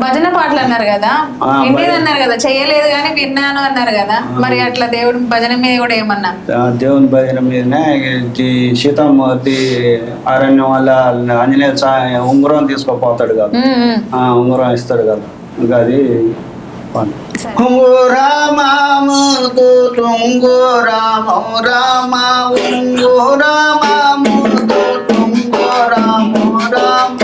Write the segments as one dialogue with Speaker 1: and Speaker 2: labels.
Speaker 1: భజన పాటలు అన్నారు కదా, వినేది అన్నారు కదా, చేయలేదు కానీ విన్నాను అన్నారు కదా, మరి అట్లా దేవుడు భజన మీద కూడా ఏమన్నా?
Speaker 2: దేవుని భజన మీదనే సీతమ్మూర్తి అరణ్యం వల్ల ఆంజనేయ ఉంగరం తీసుకోపోతాడు కదా, ఉంగరం ఇస్తాడు కదా, ఇంకా అది రామాముతు తుంగు రామో రామా ఉంగు రామాముతు తుంగు రామో రామ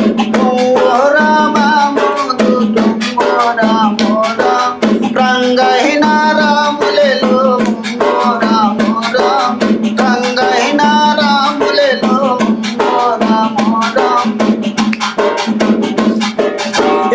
Speaker 2: ఉంగు రామాముతు తుంగు రామో రామ రంగైన రాములెలు ఉంగు రామో రామ రంగైన రాములెలు ఉంగు రామో రామ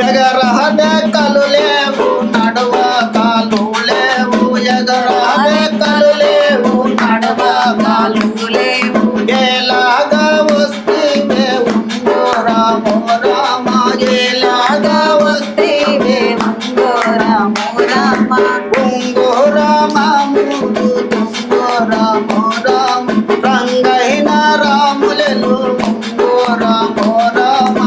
Speaker 2: ఎగరహదే కలు లేవు నడవ కాలు లేవు ఎగరహదే కలు లేవు నడవ కాలు లేవు ఎలాగా వస్తీవే ఉంగో రామో రామ ఎలాగా వస్తీవే ఉంగో రామో రామ ఉంగో రామ ముందు తుంగో రామో రామ రంగైన రాములెలు ఉంగో రామో రామ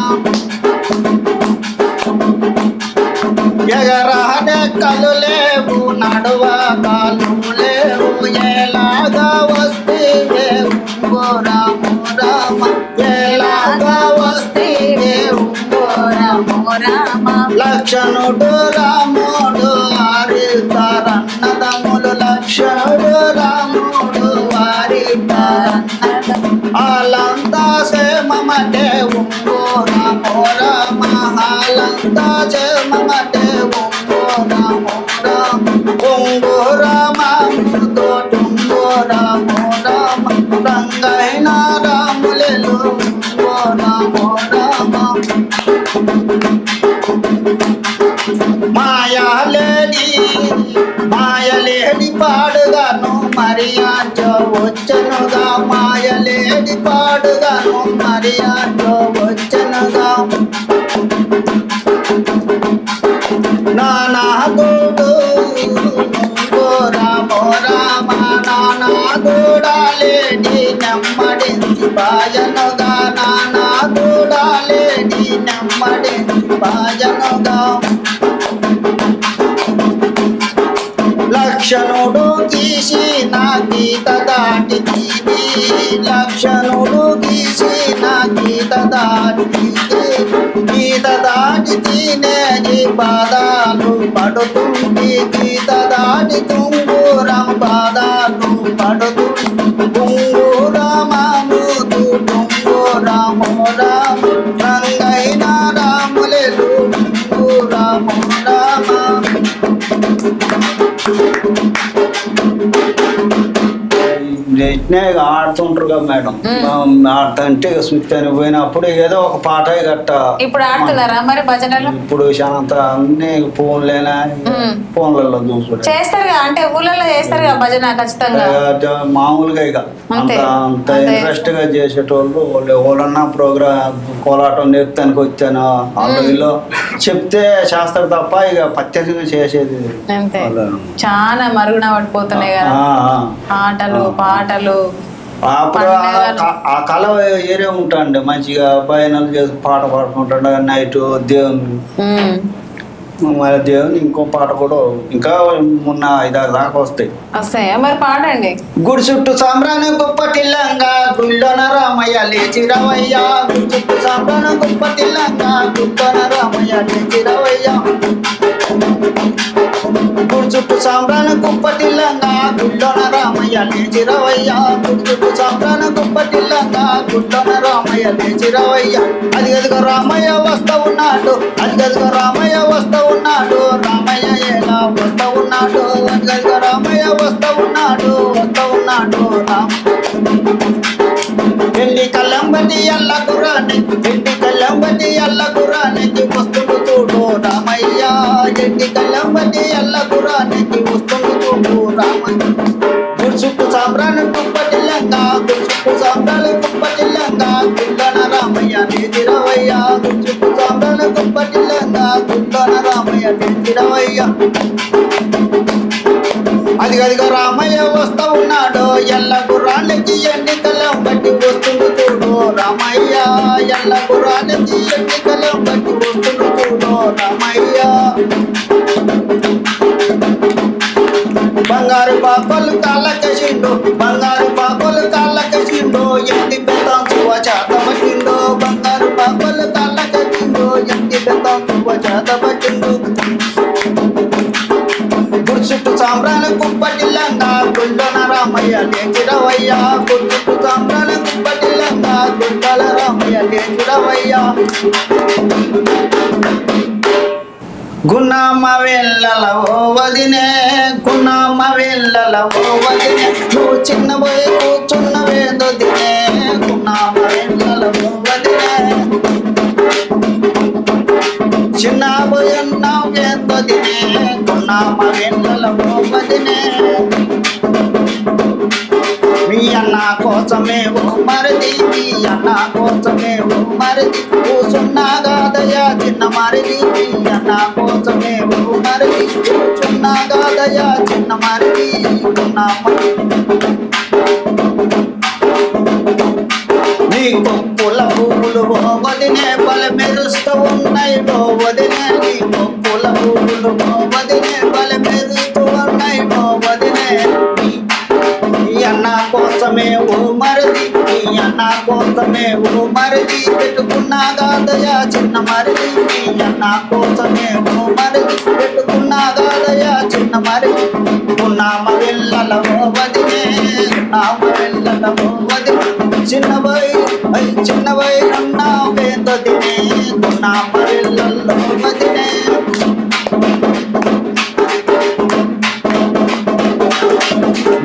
Speaker 2: ఎగరహదే కలు లేవు నడువ కాలు లేవు ఎలాగా వస్తీవే ఉంగో రామో రామ ఎలాగా వస్తీవే ఉంగో రామో రామ లక్షణుడు రాముడు వారితారన్నదములు లక్షణుడు రాముడు వారితారన్నదములు ఆలంతా సేమమటే ఉంగో రామో రామ ఆలంతా సేమమటే ఉంగో రామో రామ ఉంగో రామ ముందు టుంగో రామో రామ రంగైన రాములెలు ఉంగో రామో రామ మాయలేడి పాడుగాను మరియాజో వచ్చనుగా మాయలేడి పాడుగాను మరియాజో వచ్చనుగా నానాదుడు ఉంగో రామో రామ నానాదుడాలేడి నెమ్మడించి పాయనుగా నానాదుడాలేడి నెమ్మడించి పాయనుగా లక్షణుడు తీసి నా గీత దాటి తీవి లక్షణుడు తీసి నా గీత దాటి గీత దాటి తినేది బాధాలు పడుతుంది గీత దాటి తుంగురం బాధాలు పడుతుంది తుంగురామూతు తుంగు రామో రామ రంగైన రాములెలు తుంగు రామో రామ ఇట్నే ఆడుతుంటారు కదా మేడం, ఆడుతుంటే స్మిత్ అని పోయినప్పుడు ఏదో ఒక పాట గట్ట.
Speaker 1: ఇప్పుడు ఆడుతున్నారా మరి భజనలు?
Speaker 2: ఇప్పుడు చాలా అన్ని ఫోన్లేనా, ఫోన్లలో చూసుకుంటే
Speaker 1: చేస్తారు కదా, అంటే ఊళ్ళలో చేస్తారు కదా భజన ఖచ్చితంగా.
Speaker 2: మామూలుగా ఇక అంత ఇంట్రెస్ట్ గా చేసేటోళ్ళు ఎవరన్నా ప్రోగ్రామ్ కోలాటం నేర్పుతానికి వచ్చాను వాళ్ళు చెప్తే చేస్తారు తప్ప ఇక ప్రత్యేకంగా చేసేది
Speaker 1: చాలా మరుగున పడిపోతున్నాయి కదా ఆటలు పాటలు.
Speaker 2: అప్పుడు ఆ కళ ఏరే ఉంటాండి, మంచిగా భజనలు చేసి పాట పాడుకుంటాడు నైట్ దేవుని, మరి దేవుని ఇంకో పాట కూడా ఇంకా మొన్న 5-6 దాకా
Speaker 1: వస్తాయా మరి పాడండి.
Speaker 2: గుడి చుట్టూ సాంబ్రాన్ని గుప్పటిల్లంగా గుళ్ళోన రామయ్య లేచిరవయ్యా గుడి చుట్టూ సాంబ్రాన్ని గుప్పటిల్లంగా గుళ్ళోన రామయ్య లేచిరవయ్యా గుడి చుట్టూ సాంబ్రాన్ని గుప్పటిల్లంగా గుళ్ళోన రామయ్య లేచిరవయ్యా గుడి చుట్టూ సాంబ్రాన్ని గుప్పటిల్లంగా గుళ్ళోన రామయ్య లేచిరవయ్యా అది గదిగో రామయ్య వస్తా ఉన్నాడు అది గదిగో రామయ్య వస్తా ఉన్నాడు రామయ్య ఎలా వస్తా ఉన్నాడు అది గదిగో రామయ్య వస్తా ఉన్నాడు రామ ఎండి కల్లంబటి అల్ల గురానికి ఎండి కల్లంబటి అల్ల గురానికి వస్తుండు చూడు రామయ్య ఎండి కల్లంబటి అల్ల గురానికి వస్తుండు చూడు రామయ్య గుడి చుట్టూ సాంబ్రాన్ని కుప్పటిల్లంగా గుడి చుట్టూ సాంబ్రాన్ని కుప్పటిల్లంగా గుళ్ళన రామయ్య లేచిరవయ్యా గుడి చుట్టూ సాంబ్రాన్ని కుప్పటిల్లంగా గుళ్ళన రామయ్య లేచిరవయ్యా అది గదిగో రామయ్య వస్తా ఉన్నాడు ఎల్ల గుర్రానికి ఎన్నికలం బట్టి వస్తుండు చూడు రామయ్య ఎల్ల గుర్రానికి ఎన్నికలం బట్టి వస్తుండు చూడు రామయ్య పట్టిండు బంగారు పాపలు కాళ్ళకేసిండు ఎండి బెత్తం చువ్వ చేత పట్టిండు బంగారు పాపలు కాళ్ళకేసిండు ఎండి బెత్తం చువ్వ చేత పట్టిండు గుర్చుట్టు సాంబ్రాల కుప్పటిల్లంగా గుండన రామయ్య లేచిరవయ్యా గుర్చుట్టు సాంబ్రాల కుప్పటిల్లంగా గుండల రామయ్య లేచిరవయ్యా గుణమ్మ వెళ్ళలవో వదినే గుణమ్మ వెళ్ళలవో వదినే నువ్వు చిన్నబోయి కూర్చున్నవేదో దినే గుణమ్మ వెళ్ళలవో వదినే చిన్నబోయి ఉన్నావేదో దినే గుణమ్మ వెళ్ళలవో వదినే మీ అన్న కోసమే ఓ మరిది మీ అన్న కోసమే ఓ మరిది కూసున్నాగాదయా చిన్న మరిది మీ అన్న కోసమే ఓ మరిది కూసున్నాగాదయా చిన్న మరిది నీ పప్పుల పువ్వులు ఓ వదినే బల మెరుస్తూ ఉన్నాయి ఓ వదినే నీ పప్పుల పువ్వులు ఓ వదినే బల మెరుస్తూ ఉన్నాయి ఓ వదినే అన్న కోసమే ఓ మరిది నీ అన్న కోసమే ఓ మరిది పెట్టుకున్నాగాదయా చిన్న మరిది నీ అన్న కోసమే ఓ మరిది పెట్టుకున్నాగాదయా చిన్న మరిది ఉన్నామ వెళ్ళలవో వదినే నామ వెళ్ళలవో వదినే చిన్నబోయి ఉన్నావేందో దినే ఉన్నామ వెళ్ళల్లో వదినే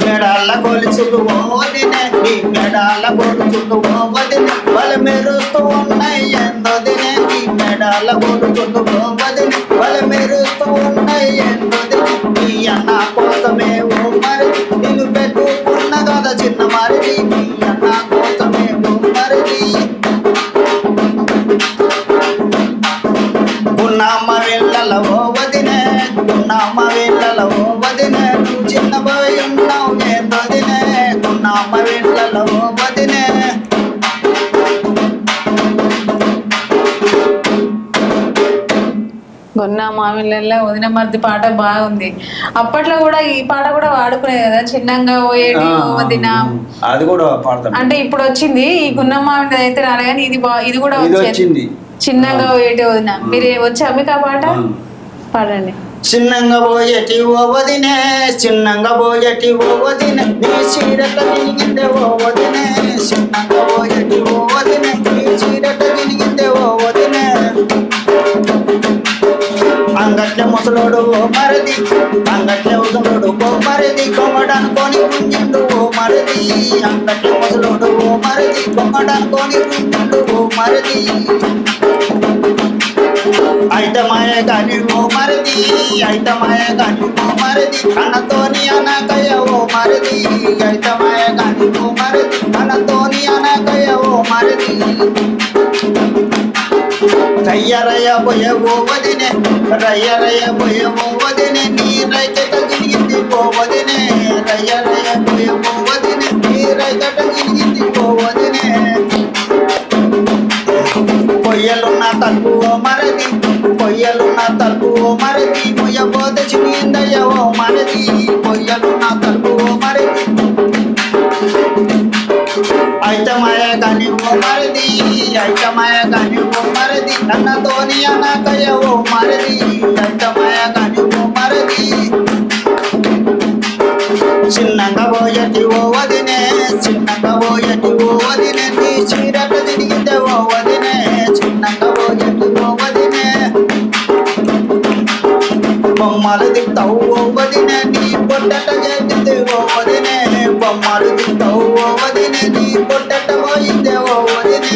Speaker 2: మెడాల గొలుసులు ఓదినే నీ మెడాల గొలుసులు ఓవదినే బల మెరుస్తూ ఉన్నాయి ఎందోదినే నీ మెడాల గొలుసులు ఓవదినే బల మెరుస్తూ ఉన్నాయి ఎందోదినే నీ అన్న కోసమే ఓ మరిది నిన్ను పెట్టుకున్న కదా చిన్న మరిది నీ అన్న కోసమే ఓ మరిది గున్నమ్మ వెళ్ళలవో వదినే గున్నమ్మ వెళ్ళలవో వదినే నువ్వు చిన్నబోయి ఉన్నావు ఏందోదినే గున్నమ్మ వెళ్ళలవో వదినే
Speaker 1: గొన్న మామిళ్ళల్లో వదిన మరిది పాట బాగుంది. అప్పట్లో కూడా ఈ పాట కూడా వాడుకునేది కదా, చిన్నంగా పోయేటి వదిన,
Speaker 2: అది కూడా పాడతాం.
Speaker 1: అంటే ఇప్పుడు వచ్చింది ఈ గున్న మామిడి అయితే రాలే కానీ ఇది కూడా వచ్చింది, చిన్నగా పోయేటి వదిన. మీరు వచ్చా మీకు ఆ పాట పాడండి.
Speaker 2: చిన్నంగా పోయేటి ఓ వదినే చిన్నంగా పోయేటి ఓ వదినే నీ చీరట గినిగిందే ఓ వదినే చిన్నంగా పోయేటి ఓ వదినే నీ చీరట గినిగిందే ఓ వదినే అంగట్ల ముసలోడు ఓ మరిది అంగట్ల ముసలోడు ఓ మరిది కొమ్మడనుకొని గుంజిండు ఓ మరిది అంగట్ల ముసలోడు ఓ మరిది కొమ్మడనుకొని గుంజిండు ఓ మరిది అయితమాయ గాని ఓ మరిది అయితమాయ గాని ఓ మరిది అన్నతోని అనకయ ఓ మరిది అయితమాయ గాని ఓ మరిది అన్నతోని అనకయ ఓ మరిది రయ్య పోయే ఓ వదినే రయ్య పోయే ఓ వదినే నీ రైకట గిలిగింది ఓ వదినే రయ్య పోయే ఓ వదినే నీ రైకట గిలిగింది ఓ వదినే పొయ్యలున్న తలుపు ఓ మరది పొయ్యలున్న తలుపు ఓ మరది పొయ్యబోతే చినిందయ్య ఓ మరది పొయ్యలున్న తలుపు ఓ మరది అయితమాయ కాని ఓ మరది అయితమాయ కాని ఓ మరది నన్నతోని అనకయ్య ఓ మరది అయితమాయ కాని ఓ మరది చిన్నంగా పోయటి ఓ వదినే చిన్నంగా పోయటి ఓ వదినే నీ చీరట తిరిగితే ఓ వదినే చిన్నంగా పోయటి ఓ వదినే బొమ్మలు దిక్తావు ఓ వదినే నీ పొట్టట చేతితే ఓ వదినే బొమ్మలు దిక్తావు ఓ వదినే నీ పొట్టట పోయిందే ఓ వదినే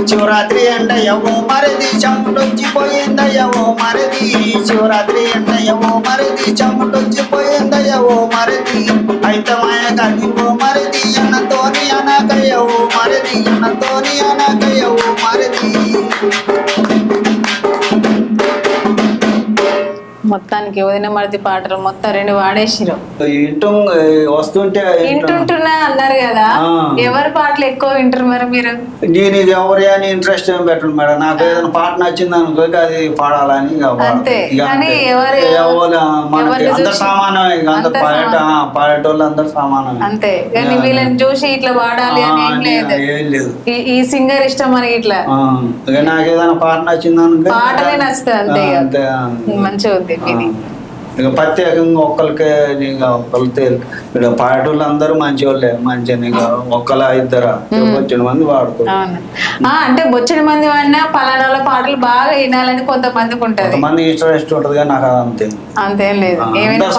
Speaker 2: శివరాత్రి ఎండయ్య ఓ మరిది చెమటొచ్చిపోయిందయ్య ఓ మరిది శివరాత్రి ఎండయ్య ఓ మరిది చెమటొచ్చిపోయిందయ్య ఓ మరిది అయితమాయ కానీ ఓ మరిది అన్నతోని అనకయ్య ఓ మరిది అన్నతోని అనకయ్య ఓ మరిది
Speaker 1: మొత్తానికి వదిన మరిది పాటలు మొత్తం 2 వాడేసిరు.
Speaker 2: వింటాం వస్తుంటే
Speaker 1: వింటుంటున్నా అన్నారు కదా, ఎవరి పాటలు ఎక్కువ వింటారు మరి మీరు?
Speaker 2: నేను ఇది ఎవరి అని ఇంట్రెస్ట్ ఏం పెట్టను మేడం. నాకు ఏదైనా పాట నచ్చింది అనుకో అది పాడాలని
Speaker 1: అంతే. కానీ ఎవరు
Speaker 2: అందరు సమానమే, అందరు పాడేటోళ్ళు అందరు సమానమే
Speaker 1: అంతే. కానీ వీళ్ళని చూసి ఇట్లా పాడాలి అని ఏం లేదు. ఈ సింగర్ ఇష్టం అని ఇట్లా
Speaker 2: నాకు ఏదైనా పాట నచ్చింది అనుకో
Speaker 1: పాటలే నచ్చుతుంది అంతే. మంచిగా ఉంది
Speaker 2: ఇక ప్రత్యేకంగా ఒక్కరికే ఒక్కరితే ఇక్కడ పాటోళ్ళు అందరూ మంచి వాళ్ళే, మంచిగా ఒక్కలా ఇద్దరా బొచ్చెడు మంది పాడుతారు.
Speaker 1: అంటే బొచ్చెడు మంది వాడినా పలానా పాటలు బాగా వినాలని కొంతమందికి ఉంటది,
Speaker 2: కొంతమంది ఇంట్రెస్ట్ ఉంటది కానీ నాకు అంతే
Speaker 1: అంతేం లేదు. ఏమైనా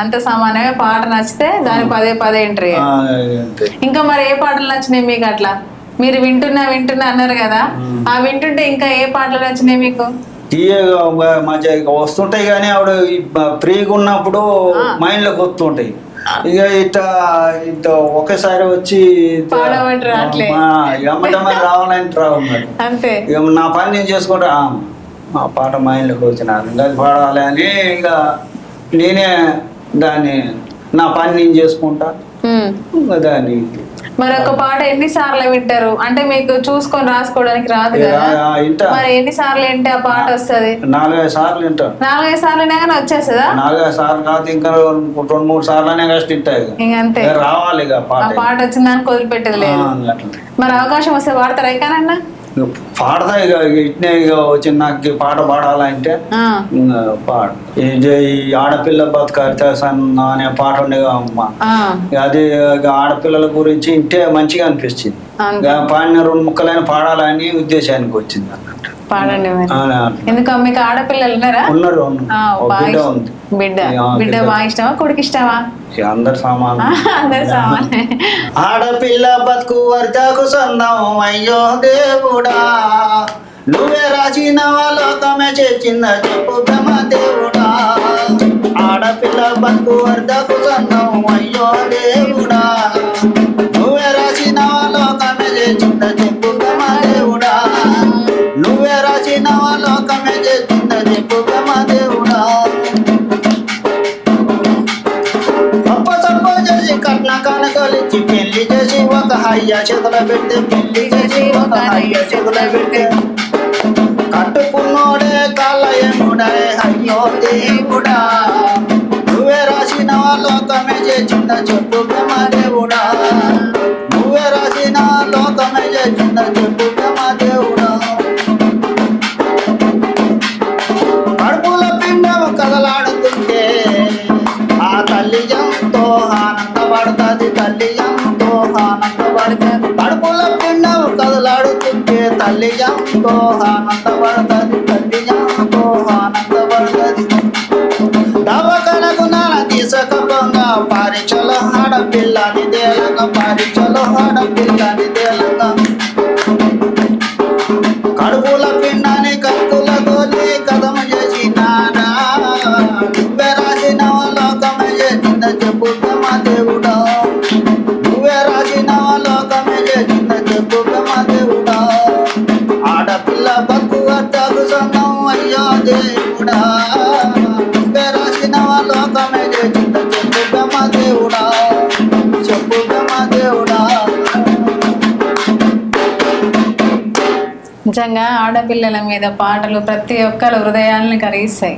Speaker 1: అంత సమానమే, పాట నచ్చితే దానికి పదే ఎంట్రీ. ఇంకా మరి ఏ పాటలు నచ్చినాయి మీకు? అట్లా మీరు వింటున్నా అన్నారు కదా, ఆ వింటుంటే ఇంకా ఏ పాటలు నచ్చినాయి మీకు?
Speaker 2: మంచిగా వస్తుంటాయి కానీ ఆవిడ ఫ్రీగా ఉన్నప్పుడు మైండ్ లోకి వస్తుంటాయి. ఇక ఇట్లా ఒకేసారి వచ్చి రావాలంటే రావు మరి. ఇక నా పని నేను చేసుకుంటా, ఆ పాట మైండ్ లోకి వచ్చిన అది పాడాలి అని ఇక నేనే దాన్ని నా పని నేను చేసుకుంటా. దాన్ని
Speaker 1: మరి ఒక పాట ఎన్నిసార్లు వింటారు? అంటే మీకు చూసుకొని రాసుకోవడానికి రాదు కదా, మరి ఎన్నిసార్లు వింటే ఆ పాట వస్తుంది?
Speaker 2: 4-5 సార్లు వింటారు.
Speaker 1: 4-5 సార్లు కానీ వచ్చేస్తుందా?
Speaker 2: 4-5 సార్లు కాదు, ఇంకా 2-3 సార్లు కష్ట తింటాయి.
Speaker 1: అంతే,
Speaker 2: రావాలి ఇక
Speaker 1: పాట వచ్చిందానికి వదిలిపెట్టేది లేదు. మరి అవకాశం వస్తే పాడతారా ఎక్కడన్నా?
Speaker 2: పాడతా ఇక ఇట్నే ఇక వచ్చి నాకు పాట పాడాలంటే పాడు. ఈ ఆడపిల్ల బతుకరితేసన్న అనే పాట ఉండేగా అమ్మ, అది ఆడపిల్లల గురించి ఇంటే మంచిగా అనిపించింది. పాడిన 2 ముక్కలైన పాడాలని ఉద్దేశానికి వచ్చింది అన్నట్టు.
Speaker 1: పాడండి. ఎందుకు మీకు ఆడపిల్లలు ఉన్నారా?
Speaker 2: ఉన్నారు.
Speaker 1: బిడ్డ బాగా ఇష్టమా, కొడుకు ఇష్టమా?
Speaker 2: అందరు సమానం.
Speaker 1: అందరు సమానే.
Speaker 2: ఆడపిల్ల బతుకు వర్తకు సందం అయ్యో దేవుడా, నువ్వే రాసిన లోకమే చేసింద చెప్పు బ్రహ్మ దేవుడా. ఆడపిల్ల బతుకు వర్తకు సందం అయ్యో దేవుడా, నువ్వే రాసిన లోకమే చేసింద చెప్పు బ్రహ్మ దేవుడా. నువ్వే రాసిన లోకమే చేసింద చెప్పు బ్రహ్మ దేవుడా. కట్న కానుకలిచ్చి పెళ్లి చేసి ఒక హయ్య చేతుల పెడితే, పెళ్లి చేసి ఒక హయ్య చేతుల పెడితే, కట్టుకున్నోడే కాళ్ళయనుడే అయ్యో దేవుడా. నువ్వే రాసిన లోకమే చేసింద చెప్పు బ్రహ్మ దేవుడా. నువ్వే రాసిన లోకమే చేసింద చెప్పు బ్రహ్మ దేవుడా. కడుపుల పిండము కదలాడుతుంటే ఆ తల్లి ఎంతో ఆనందపడుతుంది, తల్లి ఎంతో ఆనందపడుతుంది. కడుపుల పిండం కదలాడుతుంటే తల్లి ఎంతో ఆనందపడుతుంది, తల్లి ఎంతో ఆనందపడుతుంది. దవకనకు నాన్న తీసుకపోగా పారిచలో ఆడపిల్లని తేలంగా, పారిచలో ఆడపిల్లని తేలంగా. కడుపుల పిండాన్ని కత్తులతోని కథము చేసినారా, నువ్వే రాసిన లోకమే చేసింద చెప్పు బ్రహ్మ దేవుడా. నువ్వే రాసిన లోకమే చేసింద చెప్పు బ్రహ్మ దేవుడా. ఆడపిల్ల బతుకు అట్టకు సన్నం అయ్యో దేవుడా, నువ్వే రాసిన లోకమే చేసింద చెప్పు బ్రహ్మ దేవుడా, చెప్పు బ్రహ్మ దేవుడా.
Speaker 1: నిజంగా ఆడపిల్లల మీద పాటలు ప్రతి ఒక్కరు హృదయాలను కరిగిస్తాయి.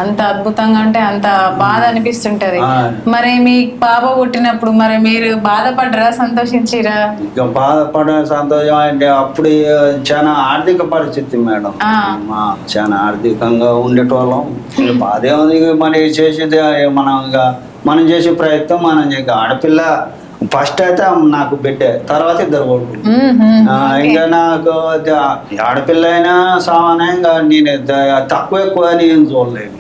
Speaker 1: అంత అద్భుతంగా అంటే అంత బాధ అనిపిస్తుంటది. మరి మీ పాప పుట్టినప్పుడు మరి మీరు బాధపడరా, సంతోషించిరా?
Speaker 2: ఇక బాధపడ సంతోషం అంటే అప్పుడు చాలా ఆర్థిక పరిస్థితి మేడం, చాలా ఆర్థికంగా ఉండేటోళ్ళం. బాధే ఉంది, మరి చేసేది మనం చేసే ప్రయత్నం మనం ఆడపిల్ల ఫస్ట్ అయితే నాకు బిడ్డే, తర్వాత 2 కొడుకులు. ఇంకా నాకు ఆడపిల్ల అయినా సామాన్యంగా నేను తక్కువ ఎక్కువ నేను చూడలేదు.